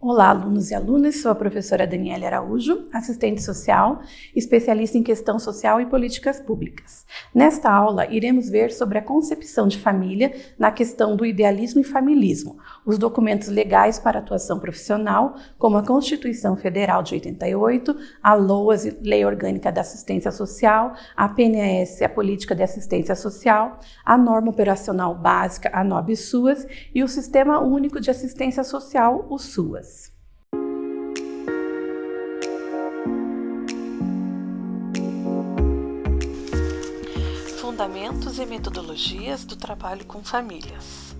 Olá, alunos e alunas, sou a professora Daniela Araújo, assistente social, especialista em questão social e políticas públicas. Nesta aula, iremos ver sobre a concepção de família na questão do idealismo e familismo, os documentos legais para atuação profissional, como a Constituição Federal de 88, a LOAS, Lei Orgânica da Assistência Social, a PNAS, a Política de Assistência Social, a Norma Operacional Básica, a NOB-SUAS, e o Sistema Único de Assistência Social, o SUAS. Fundamentos e metodologias do trabalho com famílias.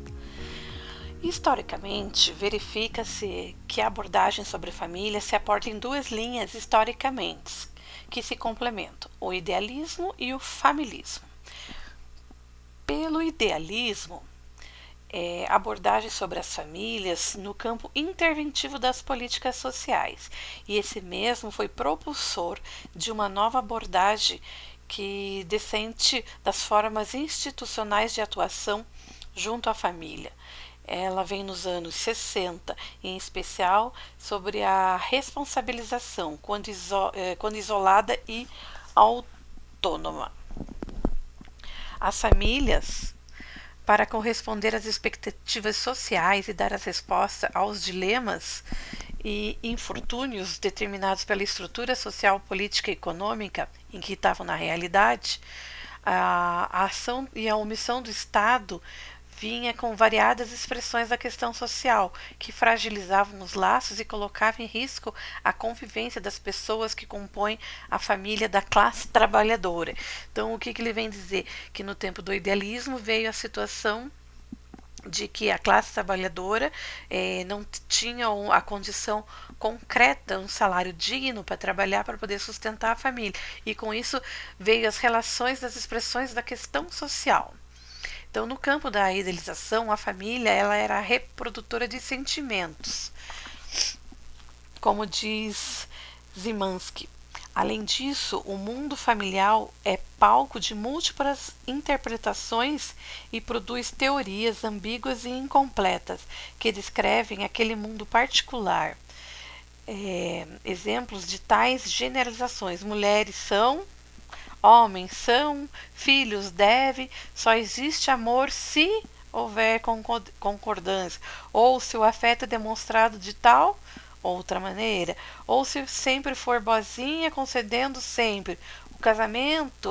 Historicamente, verifica-se que a abordagem sobre família se aporta em duas linhas historicamente, que se complementam, o idealismo e o familismo. Pelo idealismo, abordagem sobre as famílias no campo interventivo das políticas sociais, e esse mesmo foi propulsor de uma nova abordagem que descende das formas institucionais de atuação junto à família. Ela vem nos anos 60, em especial sobre a responsabilização quando isolada e autônoma. As famílias, para corresponder às expectativas sociais e dar as respostas aos dilemas e infortúnios determinados pela estrutura social, política e econômica em que estavam na realidade, a ação e a omissão do Estado vinha com variadas expressões da questão social, que fragilizavam os laços e colocavam em risco a convivência das pessoas que compõem a família da classe trabalhadora. Então, o que ele vem dizer? Que no tempo do idealismo veio a situação de que a classe trabalhadora não tinha a condição concreta, um salário digno para trabalhar, para poder sustentar a família. E com isso veio as relações das expressões da questão social. Então, no campo da idealização, a família ela era a reprodutora de sentimentos, como diz Zimanski. Além disso, o mundo familiar é palco de múltiplas interpretações e produz teorias ambíguas e incompletas que descrevem aquele mundo particular. Exemplos de tais generalizações: mulheres são, homens são, filhos devem, só existe amor se houver concordância, ou se o afeto é demonstrado de tal outra maneira, ou se sempre for boazinha, concedendo sempre. O casamento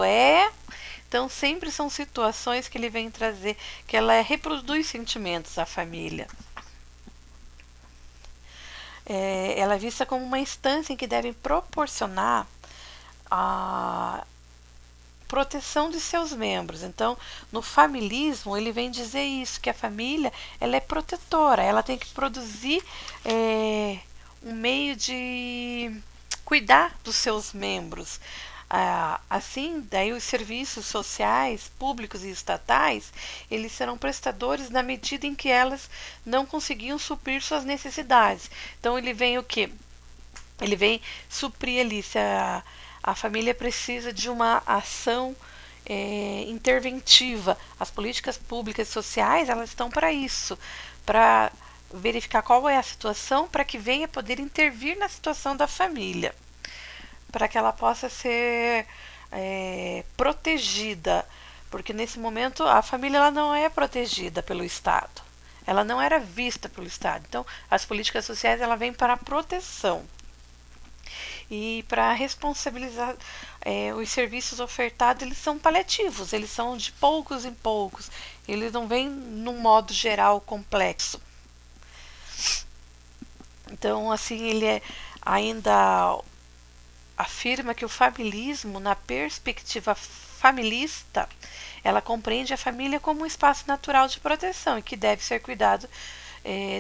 então sempre são situações que ele vem trazer, que ela reproduz sentimentos à família. Ela é vista como uma instância em que deve proporcionar a proteção de seus membros. Então, no familismo, ele vem dizer isso, que a família ela é protetora, ela tem que produzir um meio de cuidar dos seus membros. Assim, daí os serviços sociais, públicos e estatais, eles serão prestadores na medida em que elas não conseguiam suprir suas necessidades. Então, ele vem o quê? Ele vem suprir ali, se a família precisa de uma ação interventiva. As políticas públicas e sociais, elas estão para isso, para verificar qual é a situação, para que venha poder intervir na situação da família, para que ela possa ser protegida, porque nesse momento a família ela não é protegida pelo Estado, ela não era vista pelo Estado. Então, as políticas sociais ela vem para a proteção e para responsabilizar. Os serviços ofertados eles são paliativos, eles são de poucos em poucos, eles não vêm num modo geral complexo. Então, assim, ele ainda afirma que o familismo, na perspectiva familista, ela compreende a família como um espaço natural de proteção e que deve ser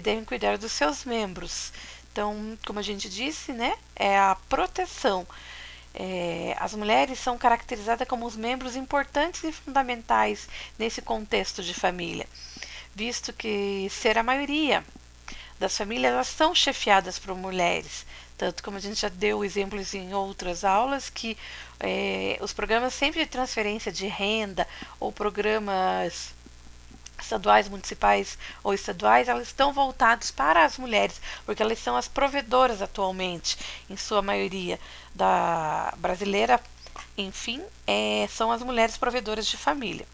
devem cuidar dos seus membros. Então, como a gente disse, né, é a proteção. As mulheres são caracterizadas como os membros importantes e fundamentais nesse contexto de família, visto que ser a maioria das famílias elas são chefiadas por mulheres. Tanto como a gente já deu exemplos em outras aulas, que os programas sempre de transferência de renda ou programas estaduais, municipais ou estaduais, elas estão voltadas para as mulheres, porque elas são as provedoras atualmente, em sua maioria da brasileira, enfim, são as mulheres provedoras de família.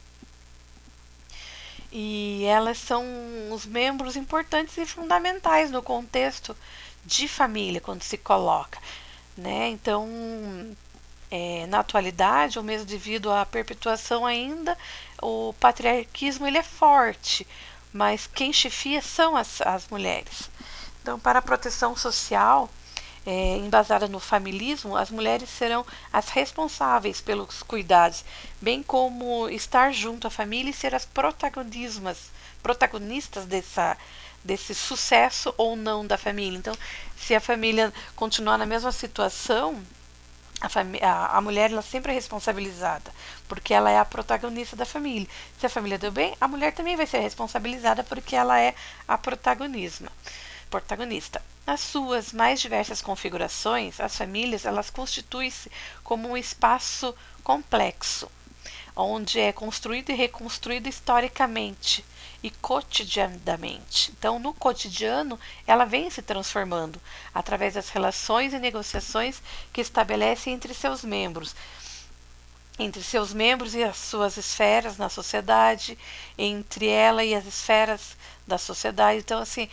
E elas são os membros importantes e fundamentais no contexto de família, quando se coloca, né? Então, na atualidade, ou mesmo devido à perpetuação ainda, o patriarquismo ele é forte, mas quem chefia são as mulheres. Então, para a proteção social, embasada no familismo, as mulheres serão as responsáveis pelos cuidados, bem como estar junto à família e ser as protagonistas desse sucesso ou não da família. Então, se a família continuar na mesma situação, a mulher ela sempre é responsabilizada, porque ela é a protagonista da família. Se a família deu bem, a mulher também vai ser responsabilizada, porque ela é a protagonista. Nas suas mais diversas configurações, as famílias elas constituem-se como um espaço complexo, onde é construído e reconstruído historicamente e cotidianamente. Então, no cotidiano, ela vem se transformando através das relações e negociações que estabelece entre seus membros e as suas esferas na sociedade, entre ela e as esferas da sociedade. Então, assim,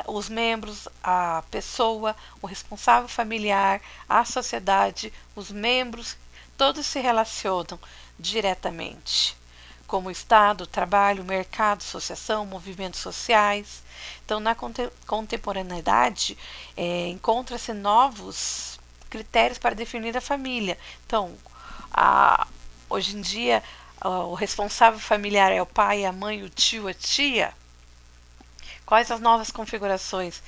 os membros, a pessoa, o responsável familiar, a sociedade, os membros, todos se relacionam diretamente, como o Estado, o trabalho, o mercado, associação, movimentos sociais. Então, na contemporaneidade, encontra-se novos critérios para definir a família. Então, hoje em dia, o responsável familiar é o pai, a mãe, o tio, a tia. Quais as novas configurações?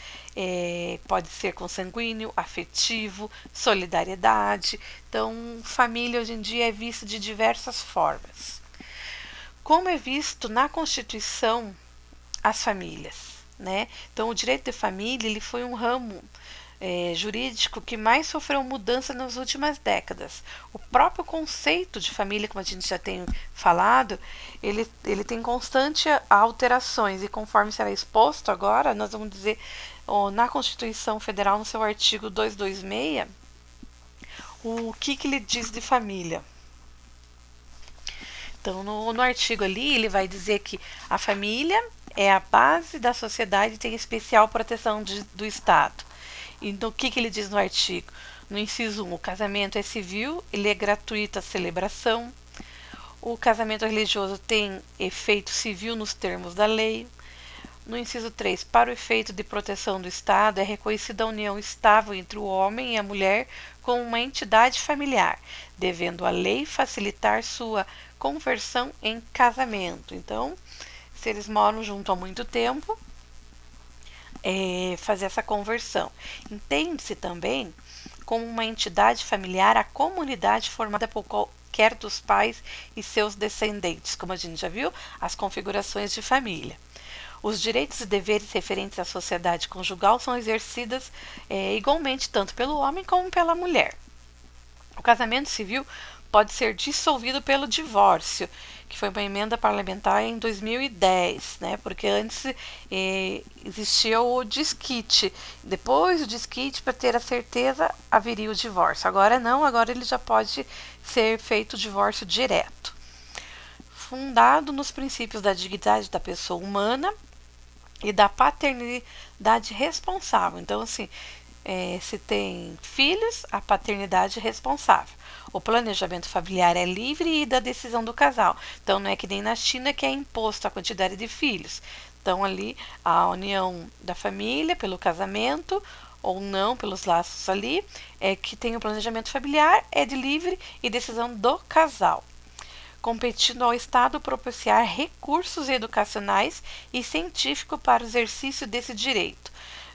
Pode ser consanguíneo, afetivo, solidariedade. Então, família hoje em dia é vista de diversas formas. Como é visto na Constituição as famílias, né? Então, o direito de família ele foi um ramo jurídico que mais sofreu mudança nas últimas décadas. O próprio conceito de família, como a gente já tem falado, ele tem constante alterações, e conforme será exposto agora, nós vamos dizer, na Constituição Federal, no seu artigo 226, o que ele diz de família. Então, no artigo ali, ele vai dizer que a família é a base da sociedade e tem especial proteção do Estado. E o que ele diz no artigo? No inciso 1, o casamento é civil, ele é gratuito a celebração. O casamento religioso tem efeito civil nos termos da lei. No inciso 3, para o efeito de proteção do Estado, é reconhecida a união estável entre o homem e a mulher com uma entidade familiar, devendo a lei facilitar sua conversão em casamento. Então, se eles moram junto há muito tempo, fazer essa conversão. Entende-se também como uma entidade familiar a comunidade formada por qualquer dos pais e seus descendentes, como a gente já viu, as configurações de família. Os direitos e deveres referentes à sociedade conjugal são exercidos igualmente tanto pelo homem como pela mulher. O casamento civil pode ser dissolvido pelo divórcio, que foi uma emenda parlamentar em 2010, né? Porque antes existia o desquite. Depois do desquite, para ter a certeza, haveria o divórcio. Agora não, agora ele já pode ser feito o divórcio direto. Fundado nos princípios da dignidade da pessoa humana e da paternidade responsável. Então, assim, se tem filhos, a paternidade é responsável. O planejamento familiar é livre e da decisão do casal. Então, não é que nem na China que é imposto a quantidade de filhos. Então, ali, a união da família pelo casamento ou não, pelos laços ali, que tem o planejamento familiar, é de livre e decisão do casal, competindo ao Estado propiciar recursos educacionais e científicos para o exercício desse direito.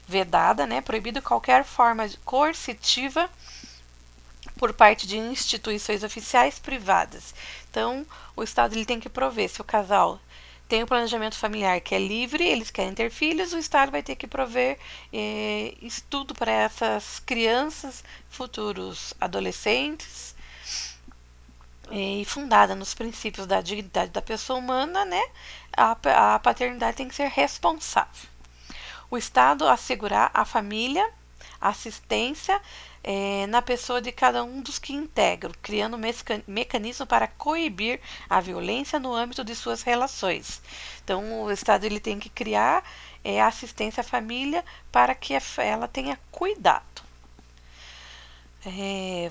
Vedada, proibido qualquer forma coercitiva por parte de instituições oficiais privadas. Então, o Estado ele tem que prover, se o casal tem um planejamento familiar que é livre, eles querem ter filhos, o Estado vai ter que prover estudo para essas crianças, futuros adolescentes, e fundada nos princípios da dignidade da pessoa humana, né, a paternidade tem que ser responsável. O Estado assegurar à família assistência na pessoa de cada um dos que integram, criando mecanismo para coibir a violência no âmbito de suas relações. Então, o Estado ele tem que criar assistência à família para que ela tenha cuidado.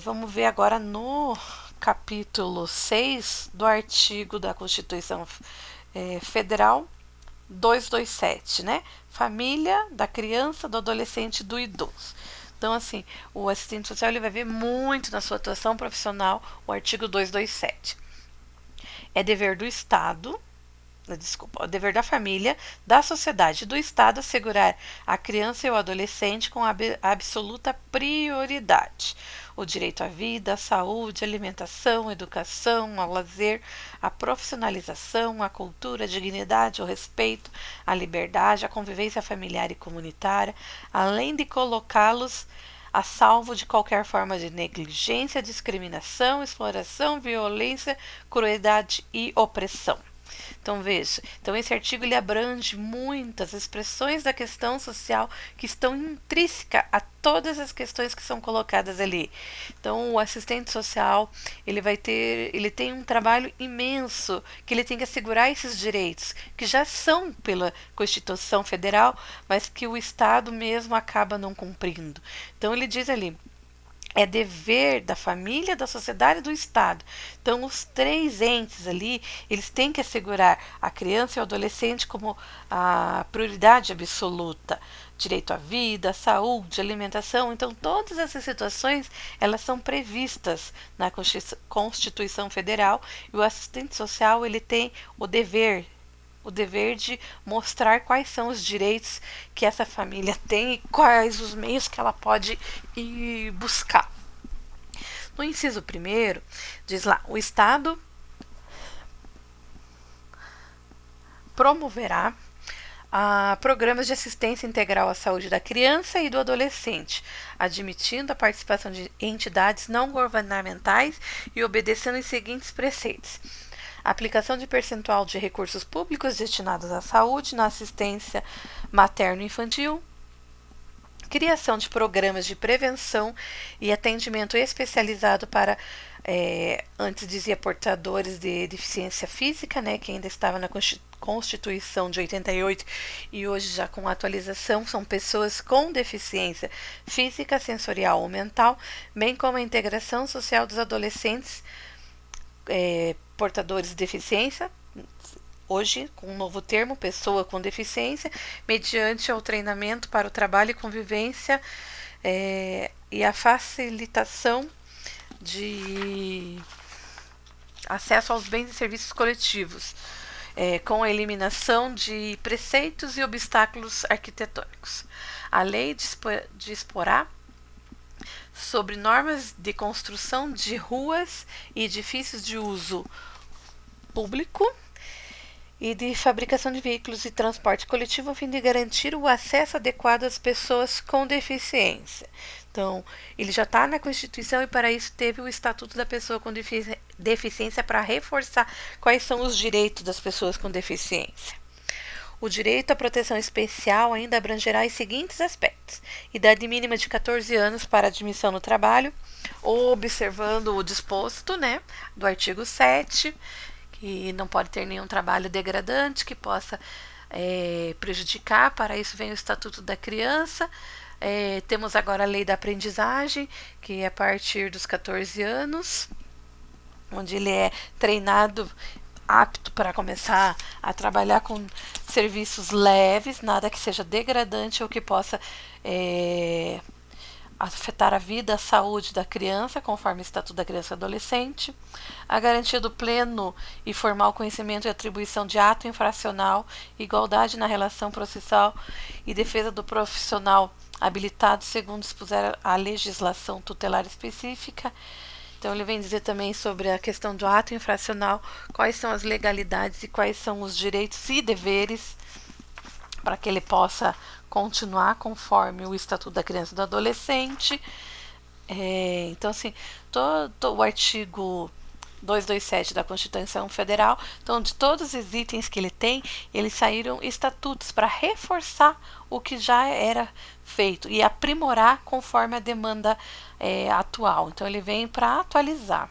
Vamos ver agora no capítulo 6 do artigo da Constituição Federal 227, né? Família da criança, do adolescente e do idoso. Então, assim, o assistente social ele vai ver muito na sua atuação profissional o artigo 227. É dever do Estado, é dever da família, da sociedade e do Estado assegurar a criança e o adolescente com absoluta prioridade. O direito à vida, à saúde, à alimentação, à educação, ao lazer, à profissionalização, à cultura, à dignidade, ao respeito, à liberdade, à convivência familiar e comunitária, além de colocá-los a salvo de qualquer forma de negligência, discriminação, exploração, violência, crueldade e opressão. Então veja, esse artigo ele abrange muitas expressões da questão social que estão intrínsecas a todas as questões que são colocadas ali. Então o assistente social ele tem um trabalho imenso que ele tem que assegurar esses direitos que já são pela Constituição Federal, mas que o Estado mesmo acaba não cumprindo. Então ele diz ali: é dever da família, da sociedade e do Estado. Então, os três entes ali, eles têm que assegurar a criança e o adolescente como a prioridade absoluta. Direito à vida, à saúde, à alimentação. Então, todas essas situações, elas são previstas na Constituição Federal, e o assistente social, ele tem o dever de mostrar quais são os direitos que essa família tem e quais os meios que ela pode ir buscar. No inciso 1, diz lá: o Estado promoverá programas de assistência integral à saúde da criança e do adolescente, admitindo a participação de entidades não governamentais e obedecendo os seguintes preceitos: aplicação de percentual de recursos públicos destinados à saúde na assistência materno-infantil, criação de programas de prevenção e atendimento especializado para, antes dizia portadores de deficiência física, né, que ainda estava na Constituição de 88 e hoje já com atualização são pessoas com deficiência física, sensorial ou mental, bem como a integração social dos adolescentes portadores de deficiência, hoje com um novo termo, pessoa com deficiência, mediante o treinamento para o trabalho e convivência e a facilitação de acesso aos bens e serviços coletivos, com a eliminação de preceitos e obstáculos arquitetônicos. A lei disporá sobre normas de construção de ruas e edifícios de uso público e de fabricação de veículos e transporte coletivo a fim de garantir o acesso adequado às pessoas com deficiência. Então, ele já está na Constituição e para isso teve o Estatuto da Pessoa com Deficiência para reforçar quais são os direitos das pessoas com deficiência. O direito à proteção especial ainda abrangerá os seguintes aspectos: idade mínima de 14 anos para admissão no trabalho, observando o disposto, né, do artigo 7, que não pode ter nenhum trabalho degradante que possa prejudicar. Para isso vem o Estatuto da Criança. Temos agora a lei da aprendizagem, que é a partir dos 14 anos, onde ele é treinado, apto para começar a trabalhar com serviços leves, nada que seja degradante ou que possa afetar a vida, a saúde da criança, conforme o Estatuto da Criança e Adolescente. A garantia do pleno e formal conhecimento e atribuição de ato infracional, igualdade na relação processual e defesa do profissional habilitado segundo dispuser a legislação tutelar específica. Então, ele vem dizer também sobre a questão do ato infracional, quais são as legalidades e quais são os direitos e deveres para que ele possa continuar conforme o Estatuto da Criança e do Adolescente. Então, assim, todo o artigo 227 da Constituição Federal. Então, de todos os itens que ele tem, eles saíram estatutos para reforçar o que já era feito e aprimorar conforme a demanda atual. Então, ele vem para atualizar.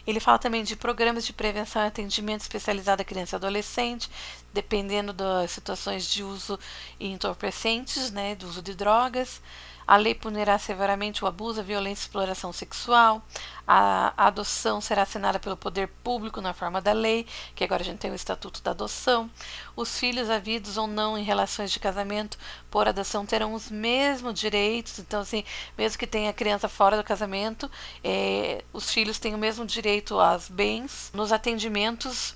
Ele fala também de programas de prevenção e atendimento especializado à criança e adolescente, dependendo das situações de uso em entorpecentes, né, do uso de drogas. A lei punirá severamente o abuso, a violência e a exploração sexual. A adoção será assinada pelo poder público na forma da lei, que agora a gente tem o Estatuto da Adoção. Os filhos havidos ou não em relações de casamento por adoção terão os mesmos direitos. Então, assim, mesmo que tenha criança fora do casamento, os filhos têm o mesmo direito aos bens. Nos atendimentos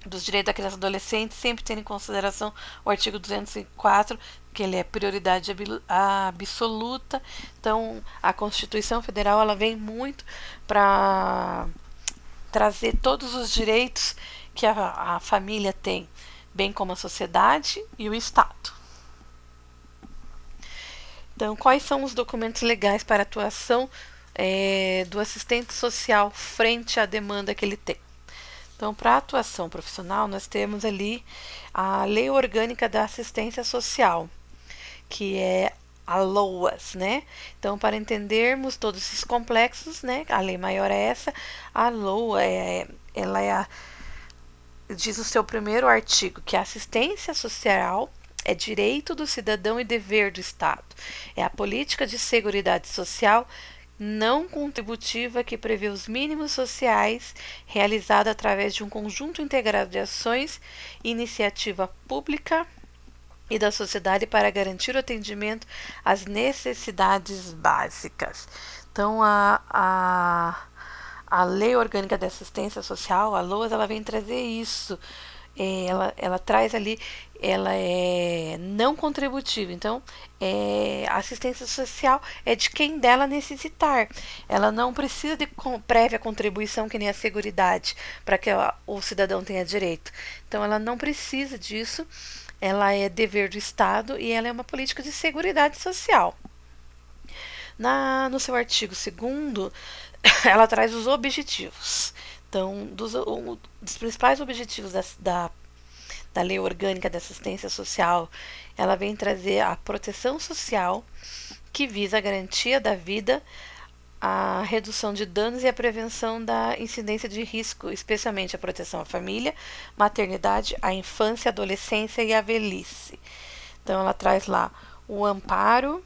dos direitos da criança e adolescente, sempre tendo em consideração o artigo 204, que ele é prioridade absoluta. Então, a Constituição Federal ela vem muito para trazer todos os direitos que a família tem, bem como a sociedade e o Estado. Então, quais são os documentos legais para a atuação do assistente social frente à demanda que ele tem? Então, para a atuação profissional, nós temos ali a Lei Orgânica da Assistência Social, que é a LOAS, né? Então, para entendermos todos esses complexos, né? A lei maior é essa. A LOA, diz o seu primeiro artigo que a assistência social é direito do cidadão e dever do Estado. É a política de seguridade social não contributiva que prevê os mínimos sociais realizada através de um conjunto integrado de ações e iniciativa pública e da sociedade para garantir o atendimento às necessidades básicas. Então, a Lei Orgânica de Assistência Social, a LOAS, ela vem trazer isso. Ela traz ali, ela é não contributiva, então a assistência social é de quem dela necessitar, ela não precisa de prévia contribuição que nem a Seguridade para que o cidadão tenha direito, então ela não precisa disso, ela é dever do Estado e ela é uma política de seguridade social. No seu artigo 2º, ela traz os objetivos. Então, dos principais objetivos da Lei Orgânica da Assistência Social, ela vem trazer a proteção social, que visa a garantia da vida, a redução de danos e a prevenção da incidência de risco, especialmente a proteção à família, maternidade, à infância, adolescência e à velhice. Então, ela traz lá o amparo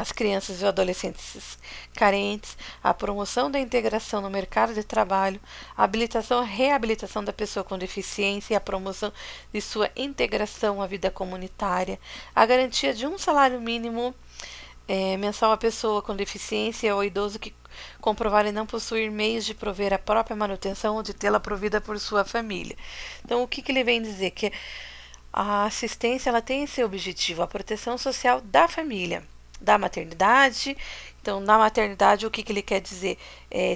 às crianças e adolescentes carentes, a promoção da integração no mercado de trabalho, a habilitação e reabilitação da pessoa com deficiência e a promoção de sua integração à vida comunitária, a garantia de um salário mínimo mensal à pessoa com deficiência ou idoso que comprovarem não possuir meios de prover a própria manutenção ou de tê-la provida por sua família. Então, o que ele vem dizer? Que a assistência ela tem esse objetivo, a proteção social da família, da maternidade. Então, na maternidade, o que ele quer dizer?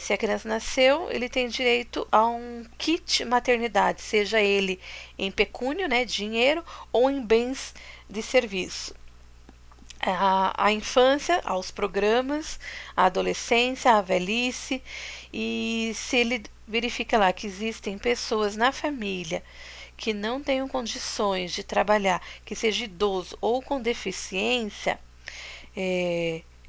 Se a criança nasceu, ele tem direito a um kit maternidade, seja ele em pecúnio, né, dinheiro, ou em bens de serviço. A infância, aos programas, a adolescência, a velhice, e se ele verifica lá que existem pessoas na família que não tenham condições de trabalhar, que seja idoso ou com deficiência,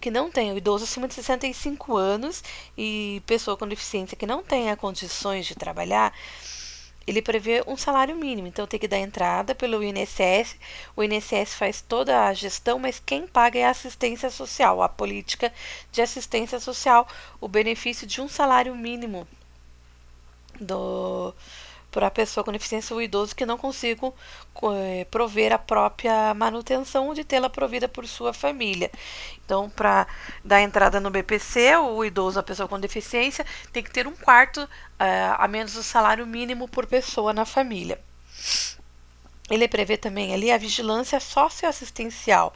que não tenha o idoso acima de 65 anos e pessoa com deficiência que não tenha condições de trabalhar, ele prevê um salário mínimo. Então tem que dar entrada pelo INSS. O INSS faz toda a gestão, mas quem paga é a assistência social, a política de assistência social, o benefício de um salário mínimo para a pessoa com deficiência ou idoso que não consigam prover a própria manutenção ou de tê-la provida por sua família. Então, para dar entrada no BPC, o idoso, a pessoa com deficiência, tem que ter um quarto a menos do salário mínimo por pessoa na família. Ele prevê também ali a vigilância socioassistencial,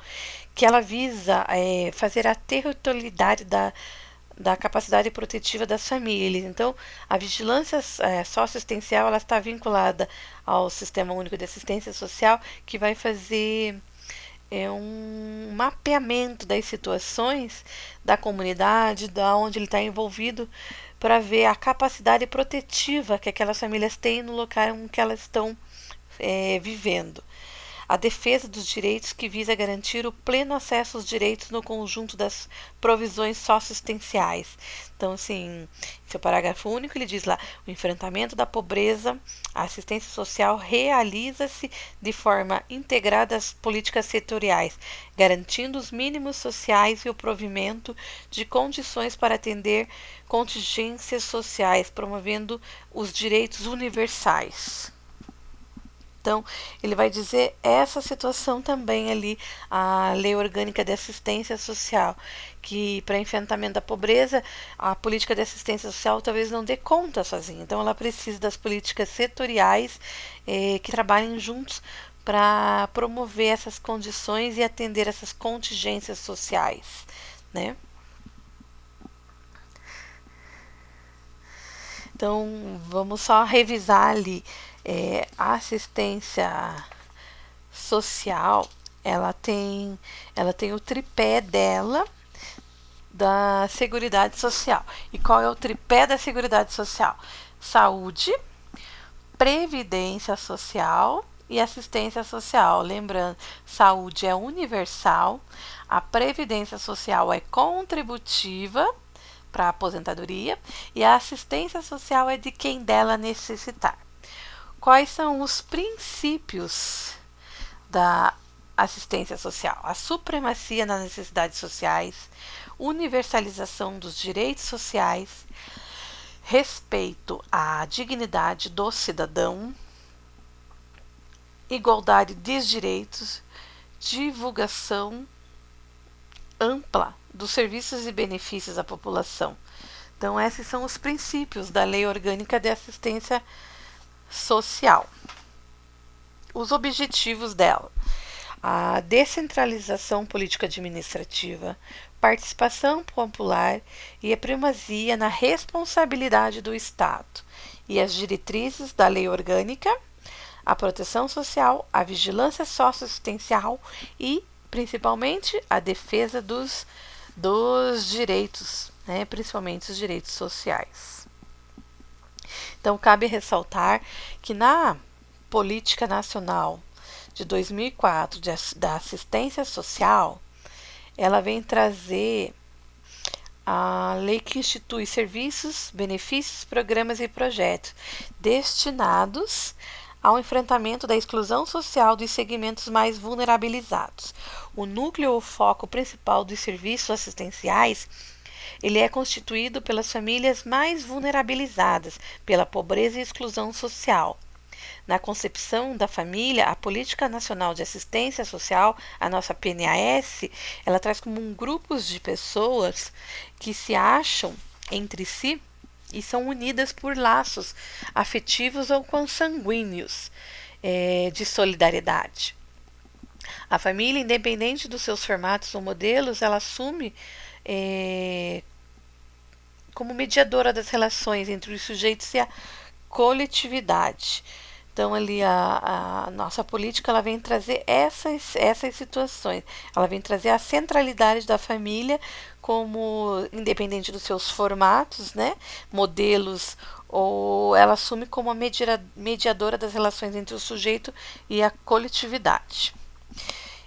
que ela visa fazer a territorialidade da capacidade protetiva das famílias. Então, a vigilância socioassistencial ela está vinculada ao Sistema Único de Assistência Social, que vai fazer mapeamento das situações da comunidade, da onde ele está envolvido, para ver a capacidade protetiva que aquelas famílias têm no local em que elas estão vivendo. A defesa dos direitos, que visa garantir o pleno acesso aos direitos no conjunto das provisões socioassistenciais. Então, assim, seu parágrafo único, ele diz lá: o enfrentamento da pobreza, a assistência social realiza-se de forma integrada às políticas setoriais, garantindo os mínimos sociais e o provimento de condições para atender contingências sociais, promovendo os direitos universais. Então, ele vai dizer essa situação também ali, a Lei Orgânica de Assistência Social, que para enfrentamento da pobreza, a política de assistência social talvez não dê conta sozinha. Então, ela precisa das políticas setoriais que trabalhem juntos para promover essas condições e atender essas contingências sociais, né? Então, vamos só revisar ali. A assistência social, ela tem o tripé dela da Seguridade Social. E qual é o tripé da Seguridade Social? Saúde, previdência social e assistência social. Lembrando, saúde é universal, a previdência social é contributiva para a aposentadoria e a assistência social é de quem dela necessitar. Quais são os princípios da assistência social? A supremacia nas necessidades sociais, universalização dos direitos sociais, respeito à dignidade do cidadão, igualdade de direitos, divulgação ampla dos serviços e benefícios à população. Então, esses são os princípios da Lei Orgânica de Assistência Social. Os objetivos dela: a descentralização político-administrativa, participação popular e a primazia na responsabilidade do Estado, e as diretrizes da lei orgânica, a proteção social, a vigilância socioassistencial e, principalmente, a defesa dos direitos, né, principalmente os direitos sociais. Então, cabe ressaltar que na Política Nacional de 2004 da Assistência Social, ela vem trazer a lei que institui serviços, benefícios, programas e projetos destinados ao enfrentamento da exclusão social dos segmentos mais vulnerabilizados. O núcleo ou foco principal dos serviços assistenciais, ele é constituído pelas famílias mais vulnerabilizadas pela pobreza e exclusão social. Na concepção da família, a Política Nacional de Assistência Social, a nossa PNAS, ela traz como um grupo de pessoas que se acham entre si e são unidas por laços afetivos ou consanguíneos de solidariedade. A família, independente dos seus formatos ou modelos, ela assume como mediadora das relações entre os sujeitos e a coletividade. Então, ali a nossa política, ela vem trazer essas situações. Ela vem trazer a centralidade da família como, independente dos seus formatos, né, modelos, ou ela assume como a mediadora das relações entre o sujeito e a coletividade.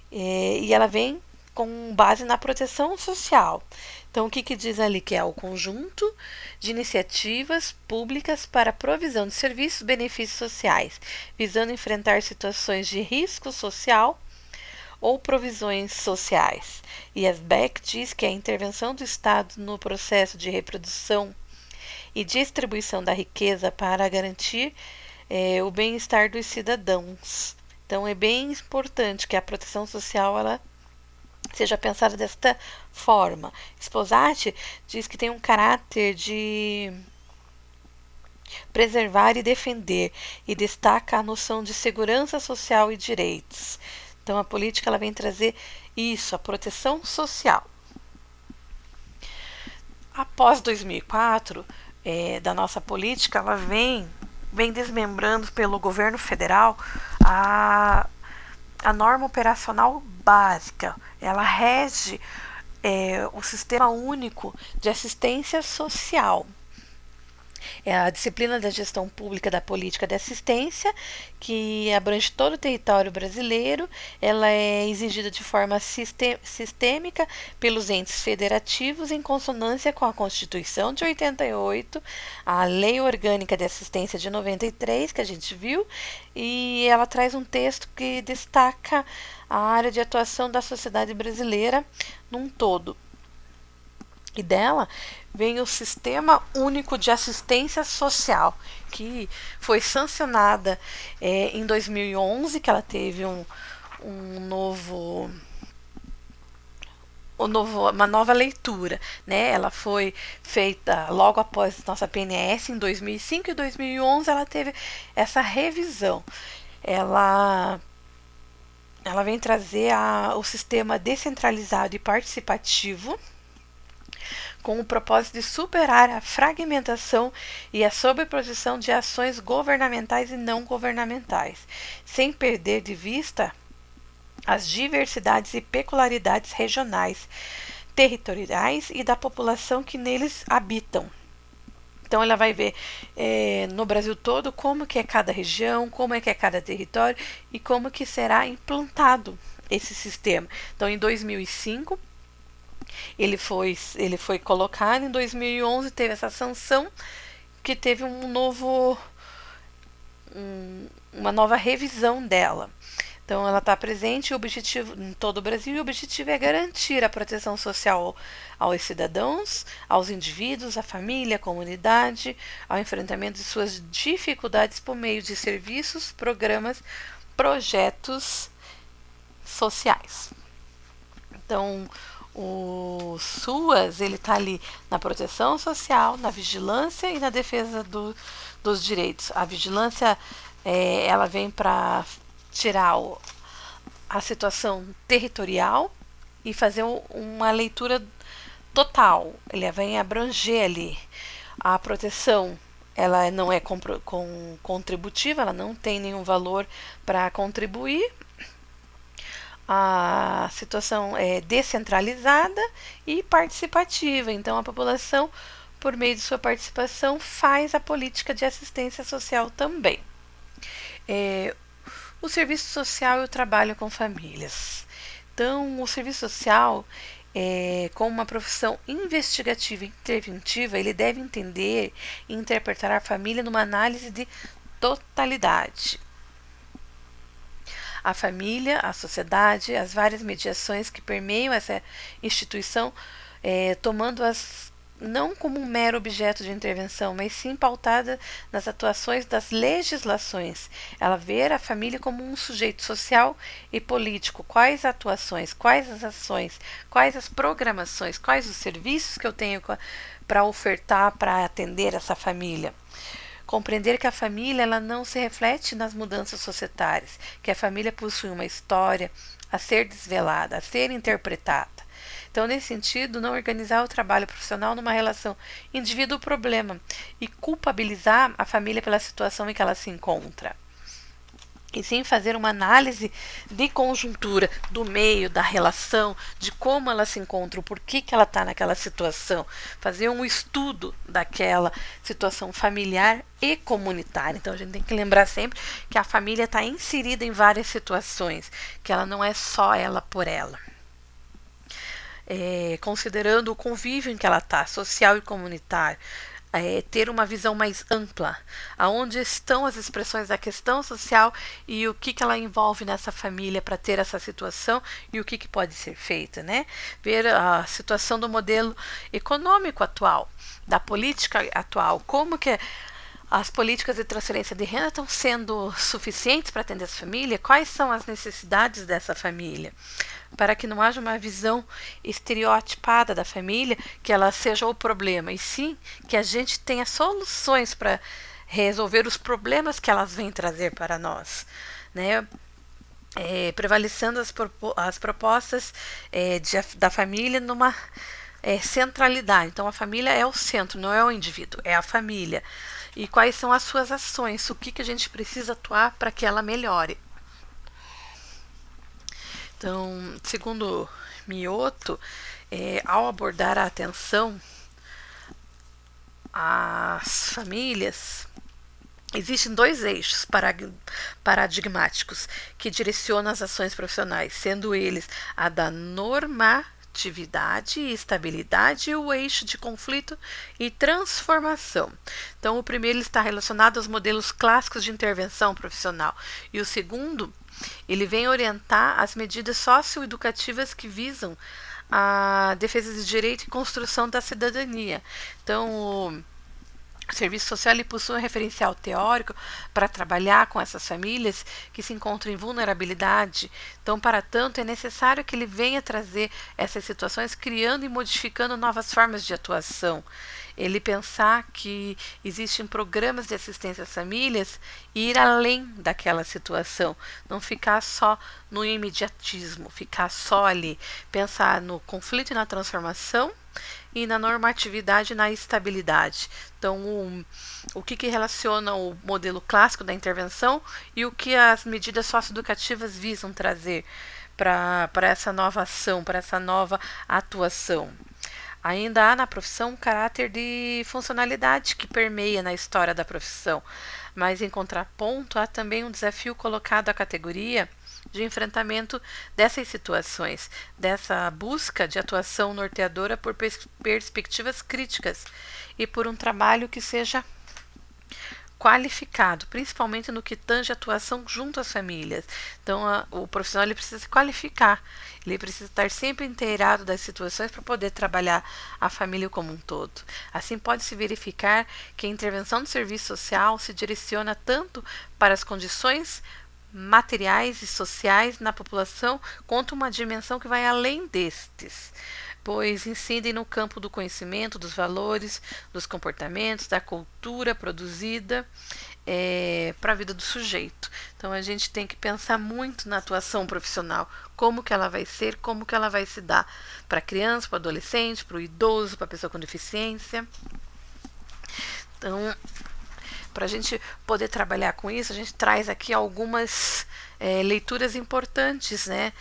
E ela vem com base na proteção social. Então, o que diz ali? Que é o conjunto de iniciativas públicas para a provisão de serviços e benefícios sociais, visando enfrentar situações de risco social ou provisões sociais. E Asbeck diz que a intervenção do Estado no processo de reprodução e distribuição da riqueza para garantir o bem-estar dos cidadãos. Então, é bem importante que a proteção social ela seja pensada desta forma. Sposati diz que tem um caráter de preservar e defender e destaca a noção de segurança social e direitos. Então, a política ela vem trazer isso, a proteção social. Após 2004, da nossa política, ela vem desmembrando pelo governo federal a norma operacional básica, ela rege o Sistema Único de Assistência Social. É a disciplina da gestão pública da política de assistência, que abrange todo o território brasileiro. Ela é exigida de forma sistêmica pelos entes federativos, em consonância com a Constituição de 88, a Lei Orgânica de Assistência de 93, que a gente viu, e ela traz um texto que destaca a área de atuação da sociedade brasileira num todo. E dela vem o Sistema Único de Assistência Social, que foi sancionada em 2011, que ela teve uma nova leitura, né? Ela foi feita logo após nossa PNS em 2005 e 2011 ela teve essa revisão. Ela vem trazer o sistema descentralizado e participativo, com o propósito de superar a fragmentação e a sobreposição de ações governamentais e não governamentais, sem perder de vista as diversidades e peculiaridades regionais, territoriais e da população que neles habitam. Então ela vai ver no Brasil todo como que é cada região, como é que é cada território e como que será implantado esse sistema. Então em 2005 ele foi colocado, em 2011 teve essa sanção, que teve uma nova revisão dela. Então ela está presente em todo o Brasil, e o objetivo é garantir a proteção social aos cidadãos, aos indivíduos, à família, à comunidade, ao enfrentamento de suas dificuldades por meio de serviços, programas, projetos sociais. Então o SUAS, ele está ali na proteção social, na vigilância e na defesa dos direitos. A vigilância ela vem para tirar a situação territorial e fazer uma leitura total. Ele vem abranger ali. A proteção, ela não é contributiva, ela não tem nenhum valor para contribuir. A situação é descentralizada e participativa. Então, a população, por meio de sua participação, faz a política de assistência social também. O serviço social e o trabalho com famílias. Então, o serviço social, como uma profissão investigativa e interventiva, ele deve entender e interpretar a família numa análise de totalidade. A família, a sociedade, as várias mediações que permeiam essa instituição, tomando-as não como um mero objeto de intervenção, mas sim pautada nas atuações das legislações. Ela vê a família como um sujeito social e político. Quais atuações, quais as ações, quais as programações, quais os serviços que eu tenho para ofertar, para atender essa família. Compreender que a família ela não se reflete nas mudanças societárias, que a família possui uma história a ser desvelada, a ser interpretada. Então, nesse sentido, não organizar o trabalho profissional numa relação indivíduo-problema e culpabilizar a família pela situação em que ela se encontra. E sim fazer uma análise de conjuntura do meio, da relação, de como ela se encontra, o porquê que ela está naquela situação. Fazer um estudo daquela situação familiar e comunitária. Então a gente tem que lembrar sempre que a família está inserida em várias situações, que ela não é só ela por ela. Considerando o convívio em que ela está, social e comunitário. Ter uma visão mais ampla, aonde estão as expressões da questão social e o que ela envolve nessa família para ter essa situação e o que pode ser feito, né? Ver a situação do modelo econômico atual, da política atual, como que as políticas de transferência de renda estão sendo suficientes para atender essa família, quais são as necessidades dessa família, para que não haja uma visão estereotipada da família, que ela seja o problema, e sim que a gente tenha soluções para resolver os problemas que elas vêm trazer para nós, né? Prevalecendo as propostas da família numa centralidade. Então a família é o centro, não é o indivíduo, é a família. E quais são as suas ações, o que a gente precisa atuar para que ela melhore. Então, segundo Mioto, ao abordar a atenção às famílias, existem dois eixos paradigmáticos que direcionam as ações profissionais, sendo eles a da normatividade e estabilidade e o eixo de conflito e transformação. Então, o primeiro está relacionado aos modelos clássicos de intervenção profissional e o segundo, ele vem orientar as medidas socioeducativas que visam a defesa de direito e construção da cidadania. Então, o serviço social ele possui um referencial teórico para trabalhar com essas famílias que se encontram em vulnerabilidade. Então, para tanto, é necessário que ele venha trazer essas situações, criando e modificando novas formas de atuação. Ele pensar que existem programas de assistência às famílias e ir além daquela situação, não ficar só no imediatismo, ficar só ali, pensar no conflito e na transformação e na normatividade e na estabilidade. Então, o que relaciona o modelo clássico da intervenção e o que as medidas socioeducativas visam trazer para essa nova ação, para essa nova atuação. Ainda há na profissão um caráter de funcionalidade que permeia na história da profissão, mas em contraponto há também um desafio colocado à categoria de enfrentamento dessas situações, dessa busca de atuação norteadora por perspectivas críticas e por um trabalho que seja qualificado, principalmente no que tange a atuação junto às famílias. Então, o profissional ele precisa se qualificar, ele precisa estar sempre inteirado das situações para poder trabalhar a família como um todo. Assim, pode-se verificar que a intervenção do serviço social se direciona tanto para as condições materiais e sociais na população, quanto uma dimensão que vai além destes, pois incidem no campo do conhecimento, dos valores, dos comportamentos, da cultura produzida para a vida do sujeito. Então a gente tem que pensar muito na atuação profissional, como que ela vai ser, como que ela vai se dar para a criança, para o adolescente, para o idoso, para a pessoa com deficiência. Então, para a gente poder trabalhar com isso, a gente traz aqui algumas leituras importantes, né,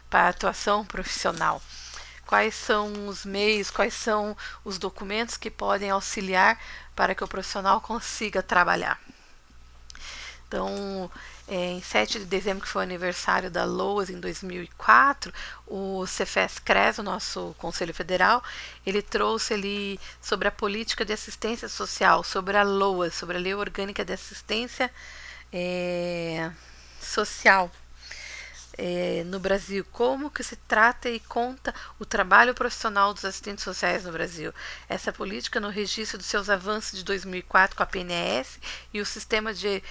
para a atuação profissional. Quais são os meios, quais são os documentos que podem auxiliar para que o profissional consiga trabalhar. Então, em 7 de dezembro, que foi o aniversário da LOAS em 2004, o Cefes-Cres, o nosso Conselho Federal, ele trouxe ali sobre a política de assistência social, sobre a LOAS, sobre a Lei Orgânica de Assistência Social no Brasil, como que se trata e conta o trabalho profissional dos assistentes sociais no Brasil. Essa política no registro dos seus avanços de 2004 com a PNS e o sistema de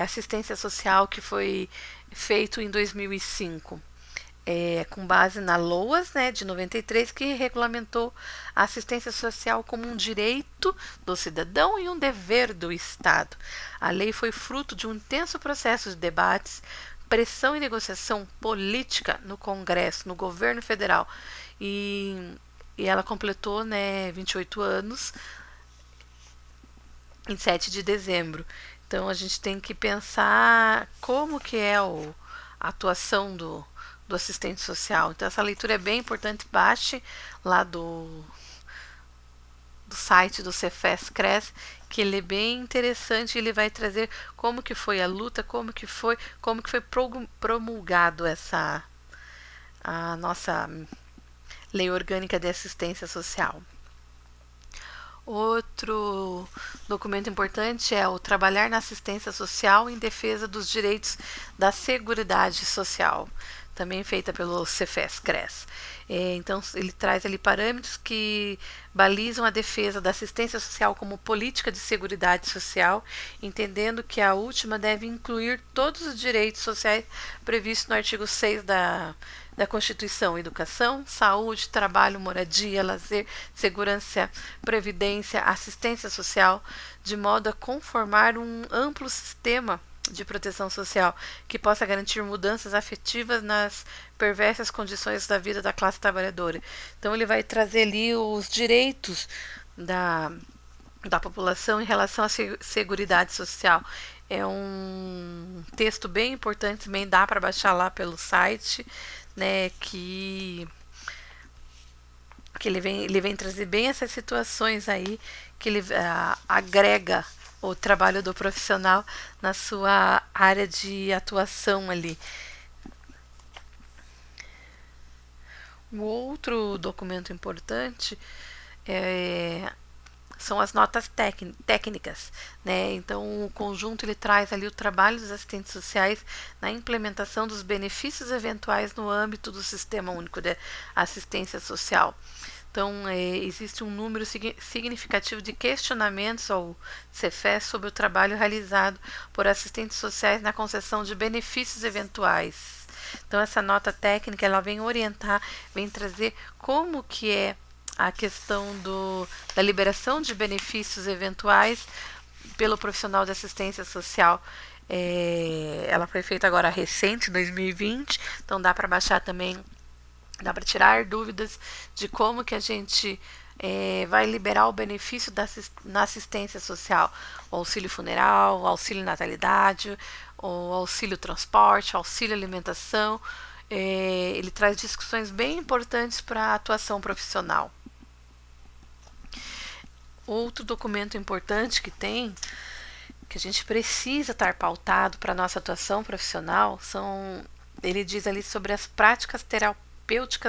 assistência social que foi feito em 2005. Com base na LOAS, né, de 93, que regulamentou a assistência social como um direito do cidadão e um dever do Estado. A lei foi fruto de um intenso processo de debates, pressão e negociação política no Congresso, no governo federal, e ela completou, né, 28 anos em 7 de dezembro. Então a gente tem que pensar como que é a atuação do assistente social. Então essa leitura é bem importante, baixe lá do site do Cefes-Cres, que ele é bem interessante, ele vai trazer como que foi a luta, como que foi promulgado a nossa Lei Orgânica de Assistência Social. Outro documento importante é o Trabalhar na Assistência Social em Defesa dos Direitos da Seguridade Social, também feita pelo Cefes-Cres. Então, ele traz ali parâmetros que balizam a defesa da assistência social como política de seguridade social, entendendo que a última deve incluir todos os direitos sociais previstos no artigo 6 da Constituição: educação, saúde, trabalho, moradia, lazer, segurança, previdência, assistência social, de modo a conformar um amplo sistema de proteção social que possa garantir mudanças afetivas nas perversas condições da vida da classe trabalhadora. Então ele vai trazer ali os direitos da população em relação à seguridade social. É um texto bem importante, também dá para baixar lá pelo site, né, que ele vem trazer bem essas situações aí, que ele agrega o trabalho do profissional na sua área de atuação ali. Um outro documento importante são as notas técnicas, né? Então o conjunto ele traz ali o trabalho dos assistentes sociais na implementação dos benefícios eventuais no âmbito do Sistema Único de Assistência Social. Então, existe um número significativo de questionamentos ao Cefes sobre o trabalho realizado por assistentes sociais na concessão de benefícios eventuais. Então, essa nota técnica ela vem orientar, vem trazer como que é a questão da liberação de benefícios eventuais pelo profissional de assistência social. Ela foi feita agora recente, 2020, então dá para baixar também. Dá para tirar dúvidas de como que a gente vai liberar o benefício na assistência social, o auxílio funeral, o auxílio natalidade, o auxílio transporte, o auxílio alimentação. Ele traz discussões bem importantes para a atuação profissional. Outro documento importante que a gente precisa estar pautado para a nossa atuação profissional, ele diz ali sobre as práticas terapêuticas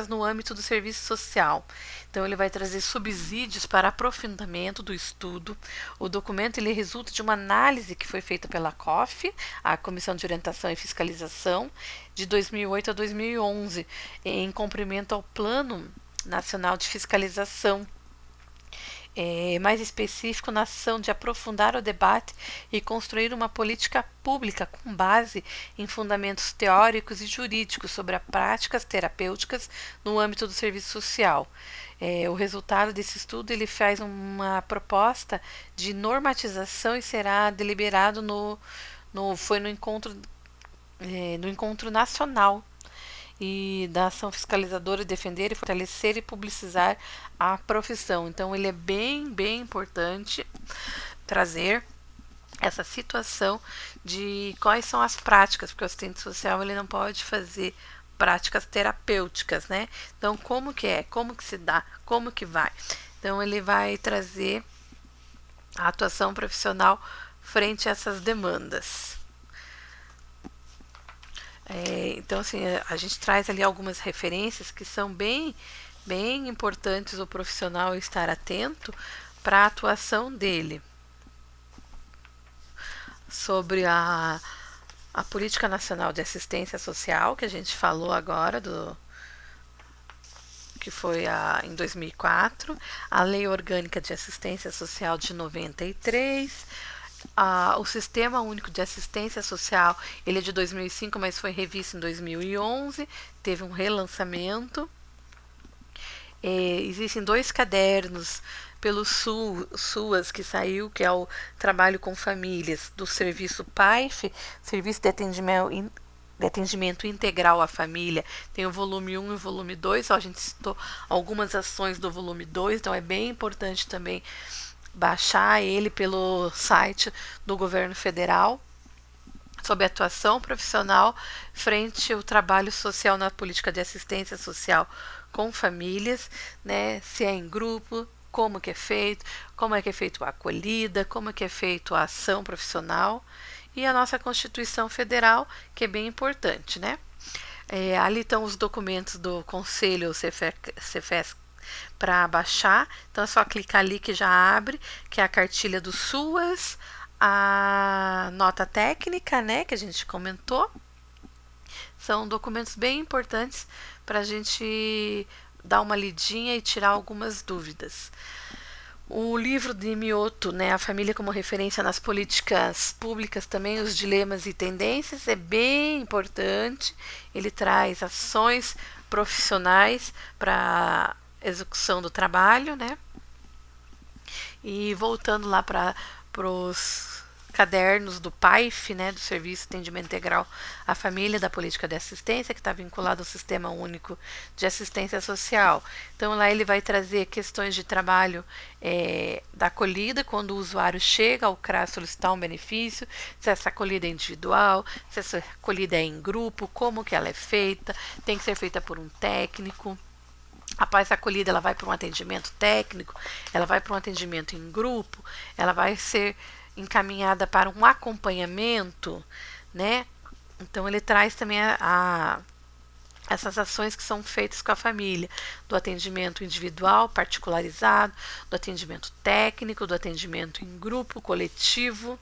no âmbito do serviço social. Então ele vai trazer subsídios para aprofundamento do estudo. O documento ele resulta de uma análise que foi feita pela COF, a Comissão de Orientação e Fiscalização, de 2008 a 2011, em cumprimento ao Plano Nacional de Fiscalização. Mais específico na ação de aprofundar o debate e construir uma política pública com base em fundamentos teóricos e jurídicos sobre as práticas terapêuticas no âmbito do serviço social. O resultado desse estudo ele faz uma proposta de normatização e será deliberado no encontro nacional e da ação fiscalizadora, defender e fortalecer e publicizar a profissão. Então ele é bem importante trazer essa situação de quais são as práticas, porque o assistente social ele não pode fazer práticas terapêuticas, né? Então como que é, como que se dá, como que vai. Então ele vai trazer a atuação profissional frente a essas demandas. Então, assim, a gente traz ali algumas referências que são bem importantes o profissional estar atento para a atuação dele. Sobre a Política Nacional de Assistência Social, que a gente falou agora, que foi em 2004, a Lei Orgânica de Assistência Social de 93, o Sistema Único de Assistência Social, ele é de 2005, mas foi revisto em 2011, teve um relançamento. Existem 2 cadernos pelo SUAS que saiu, que é o Trabalho com Famílias, do Serviço PAIF, Serviço de Atendimento Integral à Família. Tem o volume 1 e o volume 2, a gente citou algumas ações do volume 2, então é bem importante também baixar ele pelo site do governo federal, sobre atuação profissional frente ao trabalho social na política de assistência social com famílias, né? Se é em grupo, como que é feito a acolhida, como que é feito a ação profissional, e a nossa Constituição Federal, que é bem importante, né? Ali estão os documentos do Conselho Cefes para baixar, então é só clicar ali que já abre, que é a cartilha do SUAS, a nota técnica, né, que a gente comentou. São documentos bem importantes para a gente dar uma lidinha e tirar algumas dúvidas. O livro de Mioto, né, A Família como Referência nas Políticas Públicas, também os dilemas e tendências, é bem importante. Ele traz ações profissionais para execução do trabalho, né? E voltando lá para os cadernos do PAIF, né, do Serviço de Atendimento Integral à Família da Política de Assistência, que está vinculado ao Sistema Único de Assistência Social. Então, lá ele vai trazer questões de trabalho da acolhida, quando o usuário chega ao CRAS solicitar um benefício, se essa acolhida é individual, se essa acolhida é em grupo, como que ela é feita, tem que ser feita por um técnico. Após a acolhida, ela vai para um atendimento técnico, ela vai para um atendimento em grupo, ela vai ser encaminhada para um acompanhamento, né? Então, ele traz também essas ações que são feitas com a família, do atendimento individual, particularizado, do atendimento técnico, do atendimento em grupo, coletivo,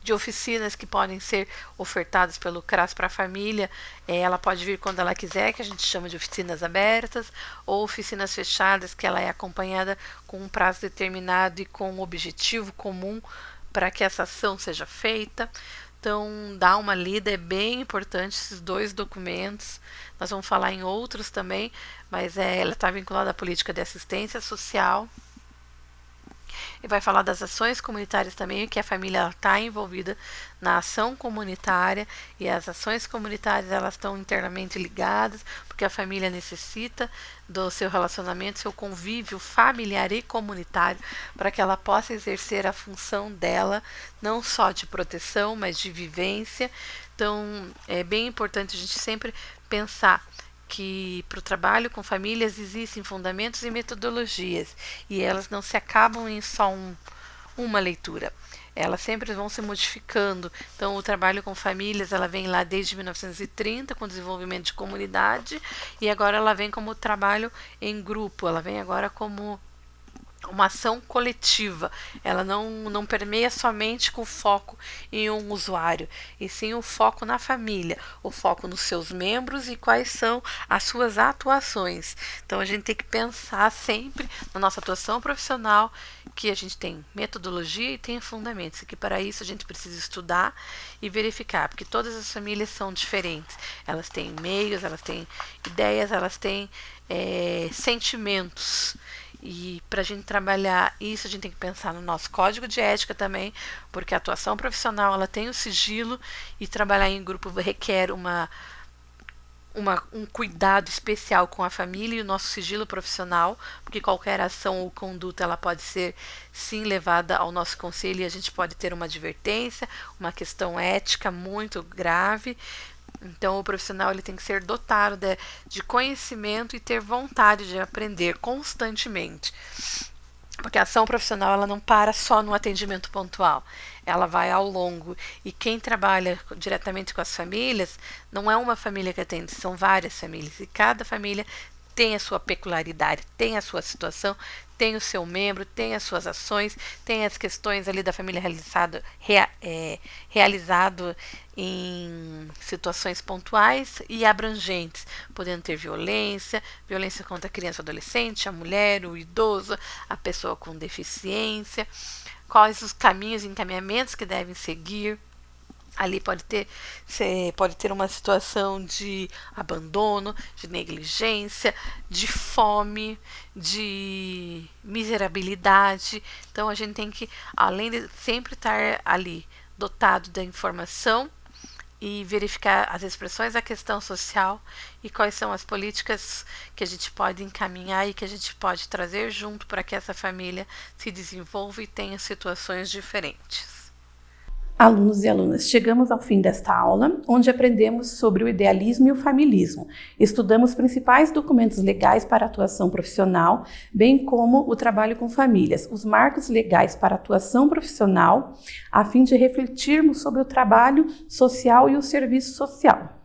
de oficinas que podem ser ofertadas pelo CRAS para a família. Ela pode vir quando ela quiser, que a gente chama de oficinas abertas, ou oficinas fechadas, que ela é acompanhada com um prazo determinado e com um objetivo comum para que essa ação seja feita. Então, dá uma lida, é bem importante esses 2 documentos. Nós vamos falar em outros também, mas ela está vinculada à política de assistência social. E vai falar das ações comunitárias também, que a família está envolvida na ação comunitária, e as ações comunitárias elas estão internamente ligadas, porque a família necessita do seu relacionamento, seu convívio familiar e comunitário, para que ela possa exercer a função dela, não só de proteção, mas de vivência. Então, é bem importante a gente sempre pensar que para o trabalho com famílias existem fundamentos e metodologias, e elas não se acabam em só uma leitura. Elas sempre vão se modificando. Então, o trabalho com famílias, ela vem lá desde 1930, com o desenvolvimento de comunidade, e agora ela vem como trabalho em grupo, ela vem agora como uma ação coletiva. Ela não permeia somente com foco em um usuário, e sim o foco na família, o foco nos seus membros e quais são as suas atuações. Então, a gente tem que pensar sempre na nossa atuação profissional, que a gente tem metodologia e tem fundamentos, e que para isso a gente precisa estudar e verificar, porque todas as famílias são diferentes. Elas têm meios, elas têm ideias, elas têm sentimentos. E para a gente trabalhar isso, a gente tem que pensar no nosso código de ética também, porque a atuação profissional ela tem o sigilo, e trabalhar em grupo requer um cuidado especial com a família e o nosso sigilo profissional, porque qualquer ação ou conduta ela pode ser sim levada ao nosso conselho, e a gente pode ter uma advertência, uma questão ética muito grave. Então, o profissional ele tem que ser dotado de conhecimento e ter vontade de aprender constantemente. Porque a ação profissional ela não para só no atendimento pontual, ela vai ao longo. E quem trabalha diretamente com as famílias, não é uma família que atende, são várias famílias. E cada família tem a sua peculiaridade, tem a sua situação, tem o seu membro, tem as suas ações, tem as questões ali da família realizado em situações pontuais e abrangentes, podendo ter violência contra a criança, adolescente, a mulher, o idoso, a pessoa com deficiência, quais os caminhos e encaminhamentos que devem seguir. Ali pode ter uma situação de abandono, de negligência, de fome, de miserabilidade. Então, a gente tem que, além de sempre estar ali dotado da informação e verificar as expressões da questão social e quais são as políticas que a gente pode encaminhar e que a gente pode trazer junto para que essa família se desenvolva e tenha situações diferentes. Alunos e alunas, chegamos ao fim desta aula, onde aprendemos sobre o idealismo e o familismo. Estudamos os principais documentos legais para a atuação profissional, bem como o trabalho com famílias, os marcos legais para a atuação profissional, a fim de refletirmos sobre o trabalho social e o serviço social.